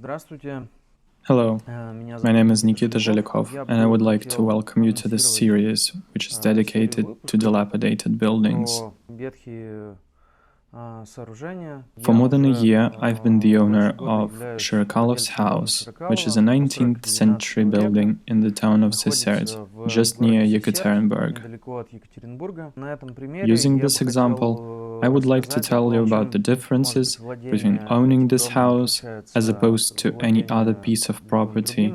Hello, my name is Nikita Zhelikov, and I would like to welcome you to this series, which is dedicated to dilapidated buildings. For more than a year, I've been the owner of Shirykalov's house, which is a 19th century building in the town of Sysert, just near Yekaterinburg. Using this example, I would like to tell you about the differences between owning this house as opposed to any other piece of property,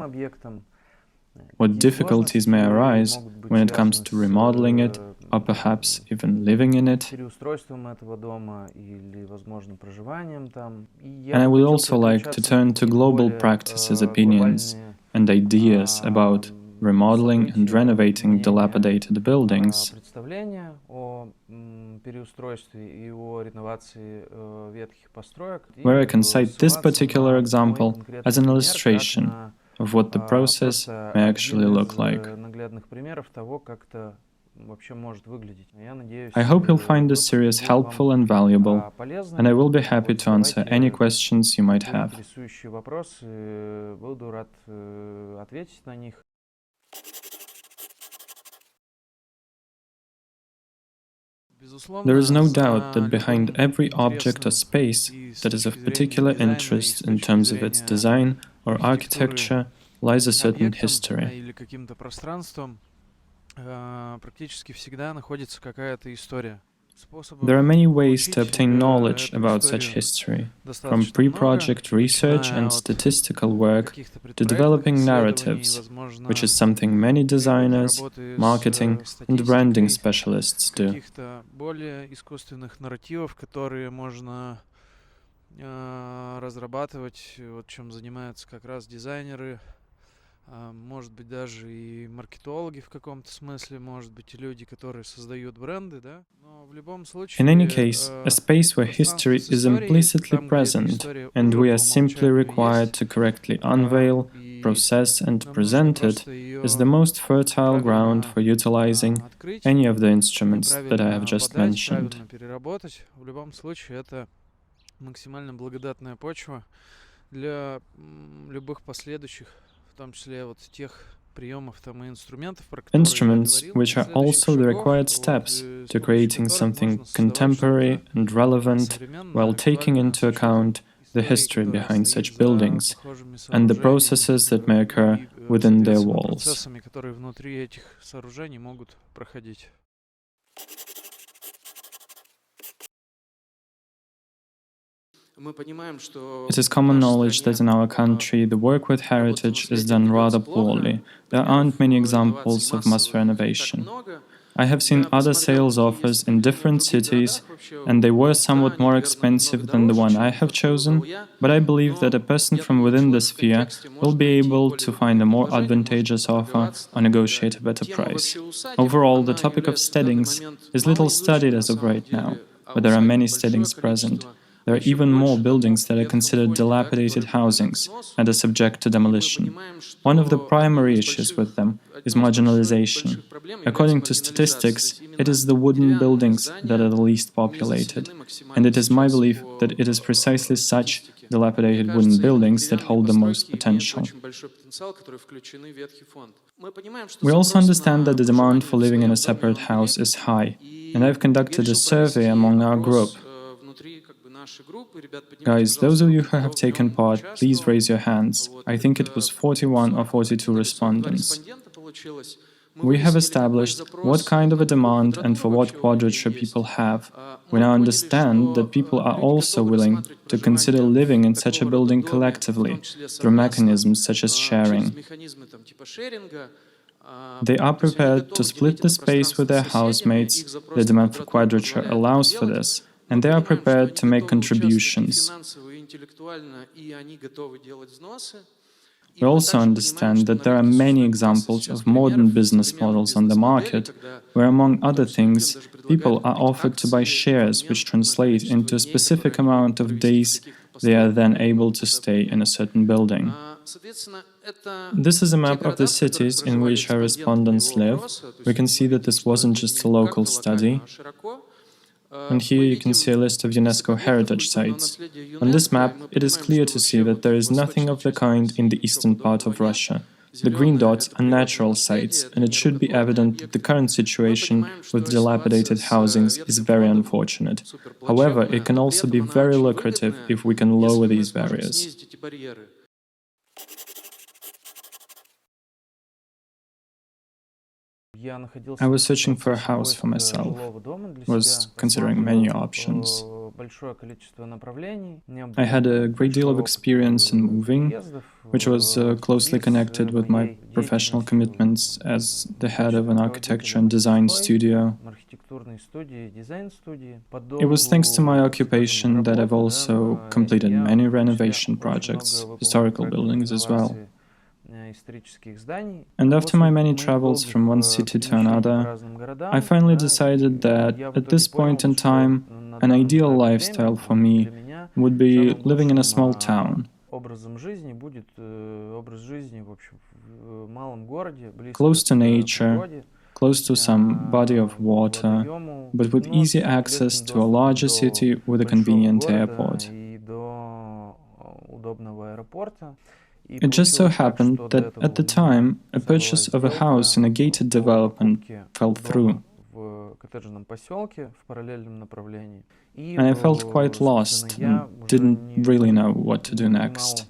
what difficulties may arise when it comes to remodeling it, or perhaps even living in it. And I would also like to turn to global practices, opinions, and ideas about remodeling and renovating dilapidated buildings. Where I can cite this particular example as an illustration of what the process may actually look like. I hope you'll find this series helpful and valuable, and I will be happy to answer any questions you might have. There is no doubt that behind every object or space that is of particular interest in terms of its design or architecture lies a certain history. There are many ways to obtain knowledge about such history, from pre-project research and statistical work to developing narratives, which is something many designers, marketing and branding specialists do. Может быть, даже и маркетологи в каком-то смысле, может быть, и люди, которые создают бренды, да? Но в любом случае... In any case, a space where history is implicitly present, and we are simply required to correctly unveil, process and present it, is the most fertile ground for utilizing any of the instruments that I have just mentioned. В любом случае, это максимально благодатная почва для любых последующих, instruments which are also the required steps to creating something contemporary and relevant while taking into account the history behind such buildings and the processes that may occur within their walls. It is common knowledge that in our country the work with heritage is done rather poorly. There aren't many examples of mass renovation. I have seen other sales offers in different cities, and they were somewhat more expensive than the one I have chosen, but I believe that a person from within the sphere will be able to find a more advantageous offer or negotiate a better price. Overall, the topic of steadings is little studied as of right now, but there are many steadings present. There are even more buildings that are considered dilapidated housings and are subject to demolition. One of the primary issues with them is marginalization. According to statistics, it is the wooden buildings that are the least populated, and it is my belief that it is precisely such dilapidated wooden buildings that hold the most potential. We also understand that the demand for living in a separate house is high, and I've conducted a survey among our group. Guys, those of you who have taken part, please raise your hands. I think it was 41 or 42 respondents. We have established what kind of a demand and for what quadrature people have. We now understand that people are also willing to consider living in such a building collectively, through mechanisms such as sharing. They are prepared to split the space with their housemates. The demand for quadrature allows for this, and they are prepared to make contributions. We also understand that there are many examples of modern business models on the market, where, among other things, people are offered to buy shares which translate into a specific amount of days they are then able to stay in a certain building. This is a map of the cities in which our respondents live. We can see that this wasn't just a local study. And here you can see a list of UNESCO heritage sites. On this map, it is clear to see that there is nothing of the kind in the eastern part of Russia. The green dots are natural sites, and it should be evident that the current situation with dilapidated housings is very unfortunate. However, it can also be very lucrative if we can lower these barriers. I was searching for a house for myself, was considering many options. I had a great deal of experience in moving, which was closely connected with my professional commitments as the head of an architecture and design studio. It was thanks to my occupation that I've also completed many renovation projects, historical buildings as well. And after my many travels from one city to another, I finally decided that at this point in time, an ideal lifestyle for me would be living in a small town, close to nature, close to some body of water, but with easy access to a larger city with a convenient airport. It just so happened that at the time, a purchase of a house in a gated development fell through. And I felt quite lost and didn't really know what to do next.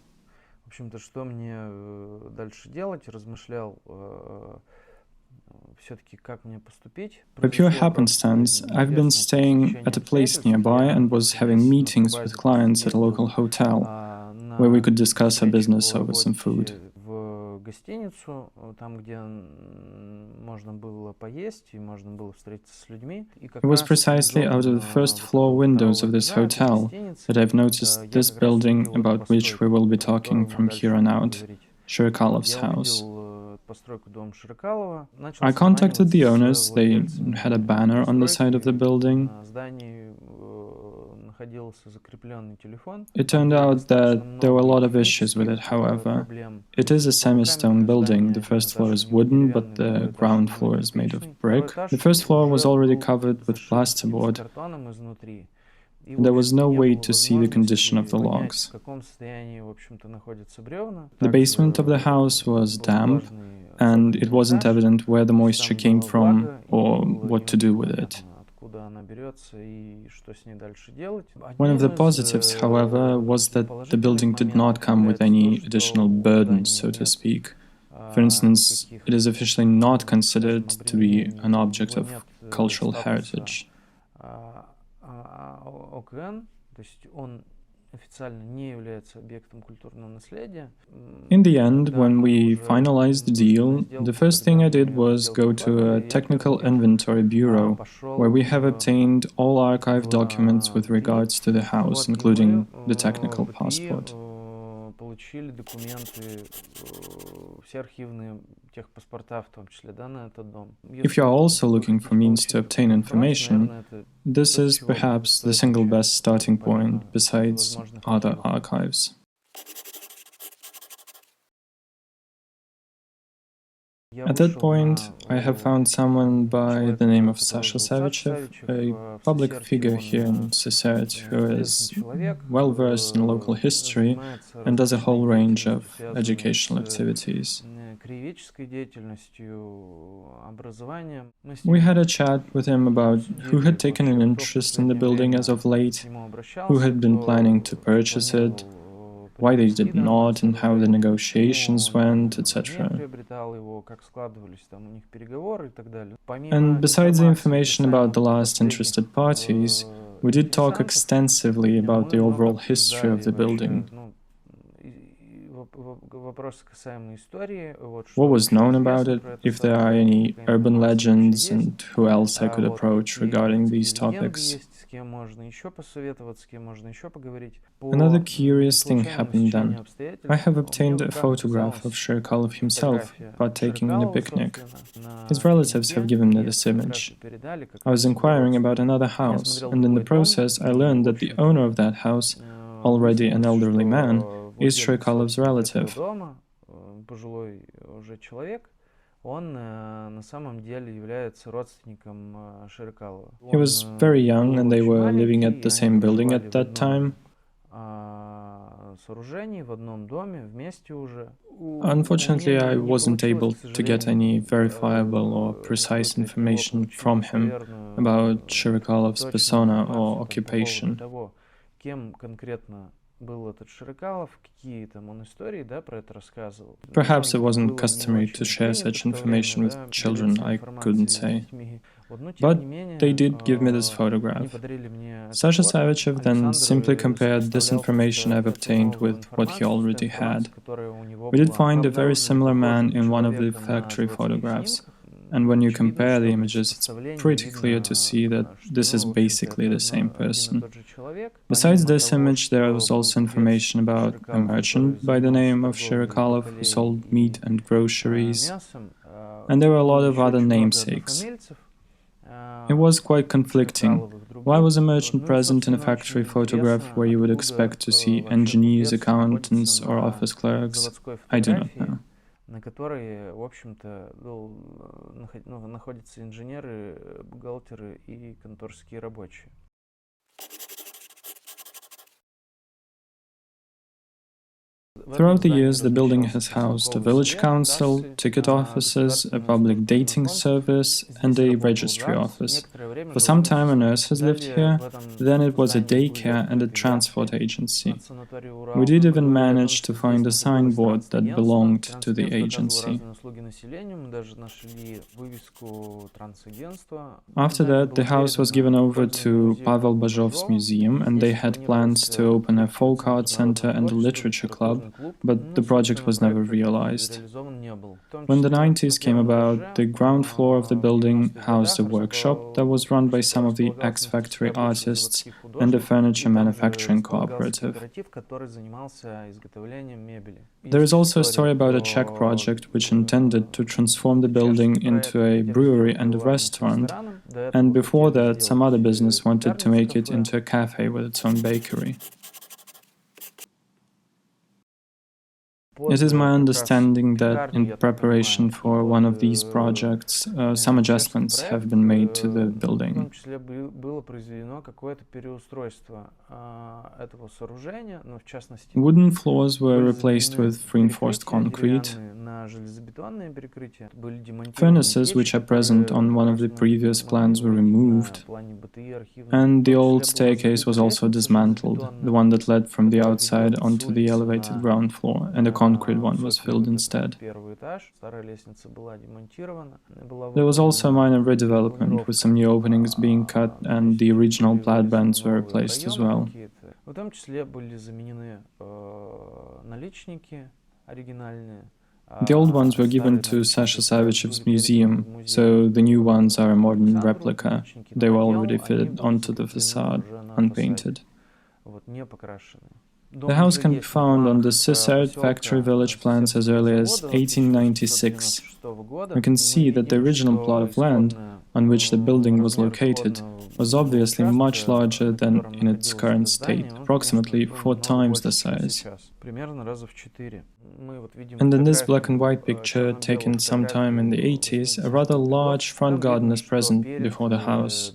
By pure happenstance, I've been staying at a place nearby and was having meetings with clients at a local hotel, where we could discuss our business over some food. It was precisely out of the first floor windows of this hotel that I've noticed this building about which we will be talking from here on out, Shirykalov's house. I contacted the owners. They had a banner on the side of the building. It turned out that there were a lot of issues with it, however. It is a semi-stone building. The first floor is wooden, but the ground floor is made of brick. The first floor was already covered with plasterboard. There was no way to see the condition of the logs. The basement of the house was damp, and it wasn't evident where the moisture came from or what to do with it. One of the positives, however, was that the building did not come with any additional burdens, so to speak. For instance, it is officially not considered to be an object of cultural heritage. In the end, when we finalized the deal, the first thing I did was go to a technical inventory bureau, where we have obtained all archive documents with regards to the house, including the technical passport. If you are also looking for means to obtain information, this is perhaps the single best starting point besides other archives. At that point, I have found someone by the name of Sasha Savichev, a public figure here in Sysert who is well versed in local history and does a whole range of educational activities. We had a chat with him about who had taken an interest in the building as of late, who had been planning to purchase it, why they did not, and how the negotiations went, etc. And besides the information about the last interested parties, we did talk extensively about the overall history of the building. What was known about it, if there are any urban legends, and who else I could approach regarding these topics. Another curious thing happened then. I have obtained a photograph of Shirykalov himself partaking in a picnic. His relatives have given me this image. I was inquiring about another house, and in the process I learned that the owner of that house, already an elderly man, is Shirykalov's relative. He was very young and they were living at the same building at that time. Unfortunately, I wasn't able to get any verifiable or precise information from him about Shirikalov's persona or occupation. Perhaps it wasn't customary to share such information with children, I couldn't say. But they did give me this photograph. Sasha Savichev then simply compared this information I've obtained with what he already had. We did find a very similar man in one of the factory photographs, and when you compare the images, it's pretty clear to see that this is basically the same person. Besides this image, there was also information about a merchant by the name of Shirykalov who sold meat and groceries, and there were a lot of other namesakes. It was quite conflicting. Why was a merchant present in a factory photograph where you would expect to see engineers, accountants, or office clerks? I do not know. На которой, в общем-то, находятся инженеры, бухгалтеры и конторские рабочие. Throughout the years, the building has housed a village council, ticket offices, a public dating service, and a registry office. For some time, a nurse has lived here, then it was a daycare and a transport agency. We did even manage to find a signboard that belonged to the agency. After that, the house was given over to Pavel Bajov's museum, and they had plans to open a folk art center and a literature club, but the project was never realized. When the 90s came about, the ground floor of the building housed a workshop that was run by some of the ex-factory artists and a furniture manufacturing cooperative. There is also a story about a Czech project which intended to transform the building into a brewery and a restaurant, and before that, some other business wanted to make it into a cafe with its own bakery. It is my understanding that in preparation for one of these projects, some adjustments have been made to the building. Wooden floors were replaced with reinforced concrete. Furnaces, which are present on one of the previous plans, were removed, and the old staircase was also dismantled, the one that led from the outside onto the elevated ground floor, and a concrete one was filled instead. There was also a minor redevelopment, with some new openings being cut, and the original plaid-bands were replaced as well. The old ones were given to Sasha Savichev's museum, so the new ones are a modern replica. They were already fitted onto the facade, unpainted. The house can be found on the Sysert factory village plans as early as 1896. We can see that the original plot of land on which the building was located was obviously much larger than in its current state, approximately 4 times the size. And in this black and white picture, taken sometime in the 80s, a rather large front garden is present before the house.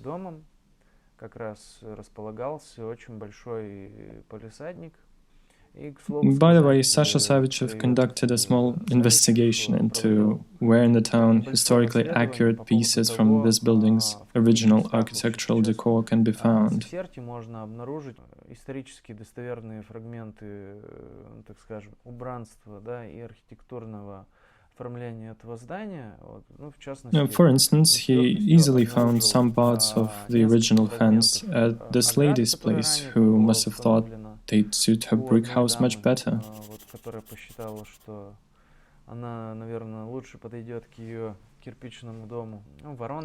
By the way, Sasha Savichev conducted a small investigation into where in the town historically accurate pieces from this building's original architectural decor can be found. For instance, he easily found some parts of the original fence at this lady's place, who must have thought they'd suit her brick house much better.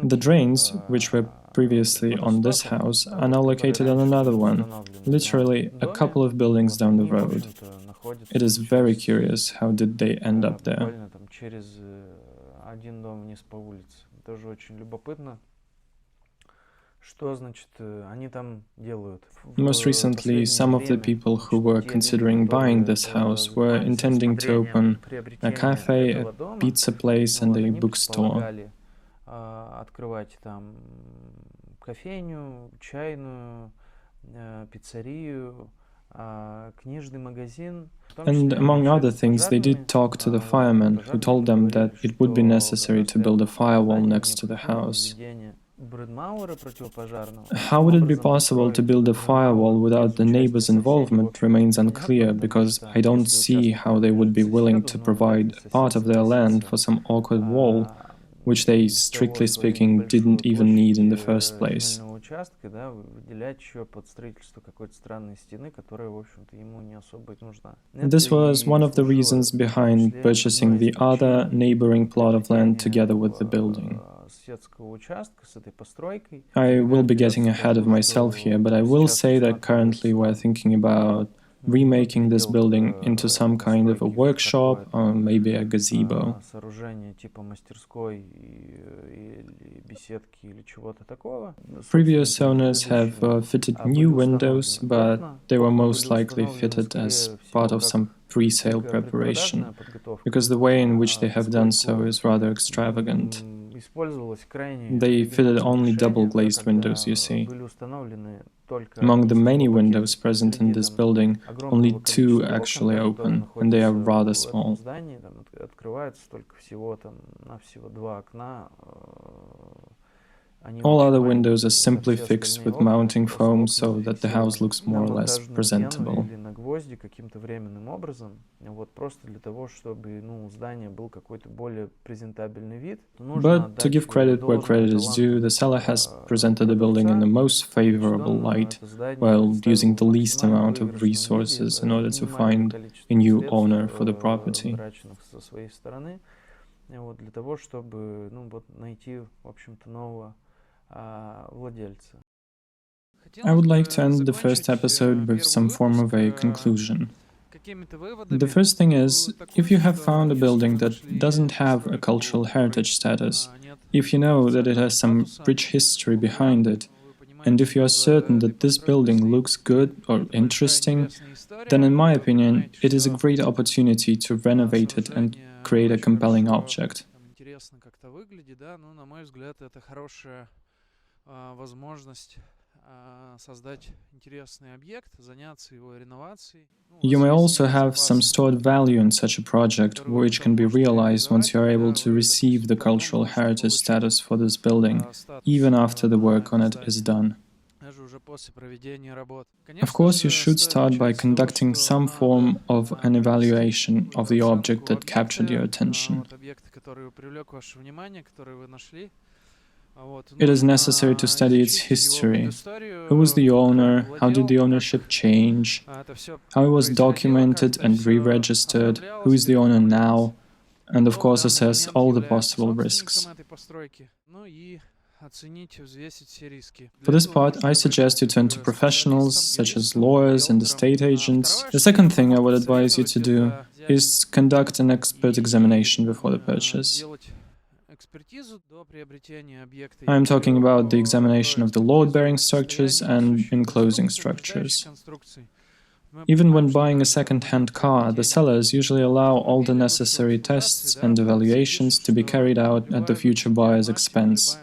The drains, which were previously on this house, are now located on another one, literally a couple of buildings down the road. It is very curious how did they end up there. Most recently, some of the people who were considering buying this house were intending to open a cafe, a pizza place, and a bookstore. Открывать там кофейню, чайную, пиццерию, книжный магазин. And among other things, they did talk to the firemen, who told them that it would be necessary to build a firewall next to the house. How would it be possible to build a firewall without the neighbors' involvement remains unclear, because I don't see how they would be willing to provide a part of their land for some awkward wall, which they, strictly speaking, didn't even need in the first place. This was one of the reasons behind purchasing the other neighboring plot of land together with the building. I will be getting ahead of myself here, but I will say that currently we're thinking about remaking this building into some kind of a workshop or maybe a gazebo. Previous owners have fitted new windows, but they were most likely fitted as part of some pre-sale preparation, because the way in which they have done so is rather extravagant. They fitted only double-glazed windows, you see. Among the many windows present in this building, only 2 actually open, and they are rather small. All other windows are simply fixed with mounting foam so that the house looks more or less presentable. But to give credit where credit is due, the seller has presented the building in the most favorable light, while using the least amount of resources in order to find a new owner for the property. I would like to end the first episode with some form of a conclusion. The first thing is, if you have found a building that doesn't have a cultural heritage status, if you know that it has some rich history behind it, and if you are certain that this building looks good or interesting, then in my opinion, it is a great opportunity to renovate it and create a compelling object. You may also have some stored value in such a project, which can be realized once you are able to receive the cultural heritage status for this building, even after the work on it is done. Of course, you should start by conducting some form of an evaluation of the object that captured your attention. It is necessary to study its history. Who was the owner? How did the ownership change? How it was documented and re-registered? Who is the owner now? And of course assess all the possible risks. For this part, I suggest you turn to professionals such as lawyers and estate agents. The second thing I would advise you to do is conduct an expert examination before the purchase. I am talking about the examination of the load-bearing structures and enclosing structures. Even when buying a second-hand car, the sellers usually allow all the necessary tests and evaluations to be carried out at the future buyer's expense.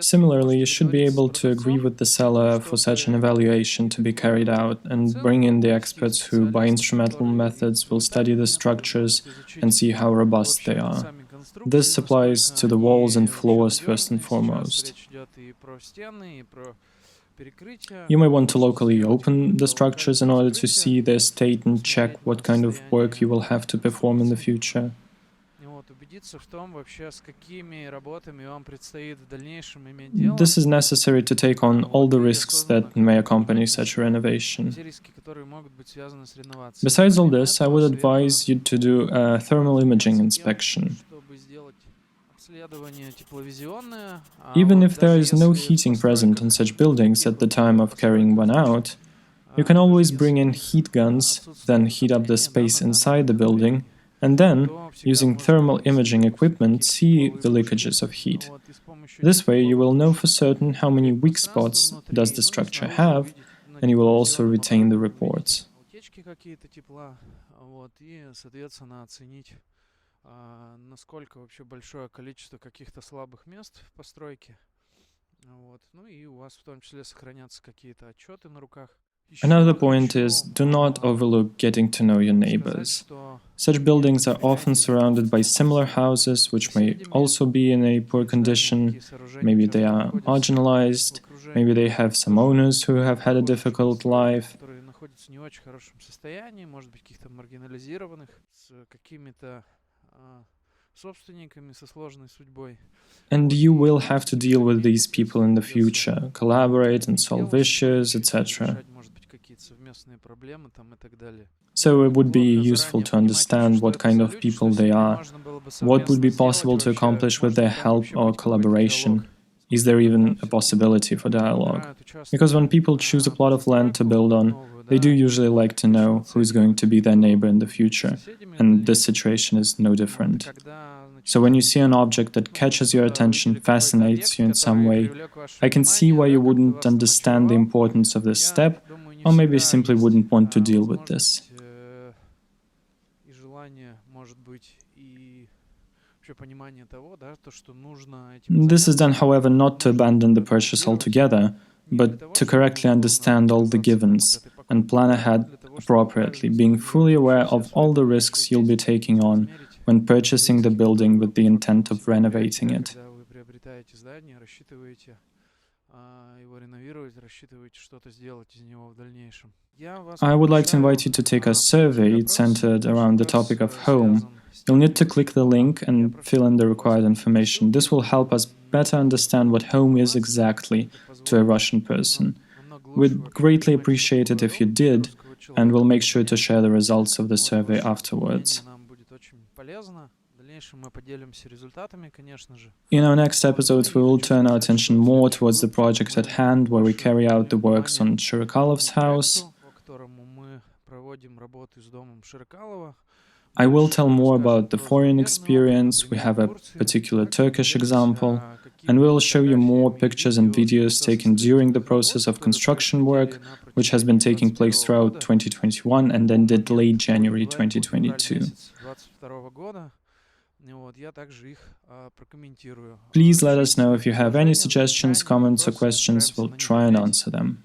Similarly, you should be able to agree with the seller for such an evaluation to be carried out and bring in the experts who, by instrumental methods, will study the structures and see how robust they are. This applies to the walls and floors first and foremost. You may want to locally open the structures in order to see their state and check what kind of work you will have to perform in the future. This is necessary to take on all the risks that may accompany such a renovation. Besides all this, I would advise you to do a thermal imaging inspection. Even if there is no heating present in such buildings at the time of carrying one out, you can always bring in heat guns, then heat up the space inside the building, and then, using thermal imaging equipment, see the leakages of heat. This way, you will know for certain how many weak spots does the structure have, and you will also retain the reports. Утечки какие-то тепла, вот, и, соответственно, оценить, насколько вообще большое количество каких-то слабых мест в постройке. Вот. Ну и у вас в том числе сохранятся какие-то отчеты на руках. Another point is, do not overlook getting to know your neighbors. Such buildings are often surrounded by similar houses, which may also be in a poor condition. Maybe they are marginalized, maybe they have some owners who have had a difficult life. Которые находятся в не очень хорошем состоянии, может быть, каких-то маргинализированных, с какими-то собственниками со сложной судьбой. And you will have to deal with these people in the future, collaborate and solve issues, etc. So it would be useful to understand what kind of people they are, what would be possible to accomplish with their help or collaboration. Is there even a possibility for dialogue? Because when people choose a plot of land to build on, they do usually like to know who's going to be their neighbor in the future, and this situation is no different. So when you see an object that catches your attention, fascinates you in some way, I can see why you wouldn't understand the importance of this step, or maybe simply wouldn't want to deal with this. This is done, however, not to abandon the purchase altogether, but to correctly understand all the givens and plan ahead appropriately, being fully aware of all the risks you'll be taking on when purchasing the building with the intent of renovating it. I would like to invite you to take a survey centered around the topic of home. You'll need to click the link and fill in the required information. This will help us better understand what home is exactly to a Russian person. We'd greatly appreciate it if you did, and we'll make sure to share the results of the survey afterwards. In our next episodes, we will turn our attention more towards the project at hand, where we carry out the works on Shirykalov's house. I will tell more about the foreign experience. We have a particular Turkish example, and we will show you more pictures and videos taken during the process of construction work, which has been taking place throughout 2021 and ended late January 2022. Please let us know if you have any suggestions, comments, or questions. We'll try and answer them.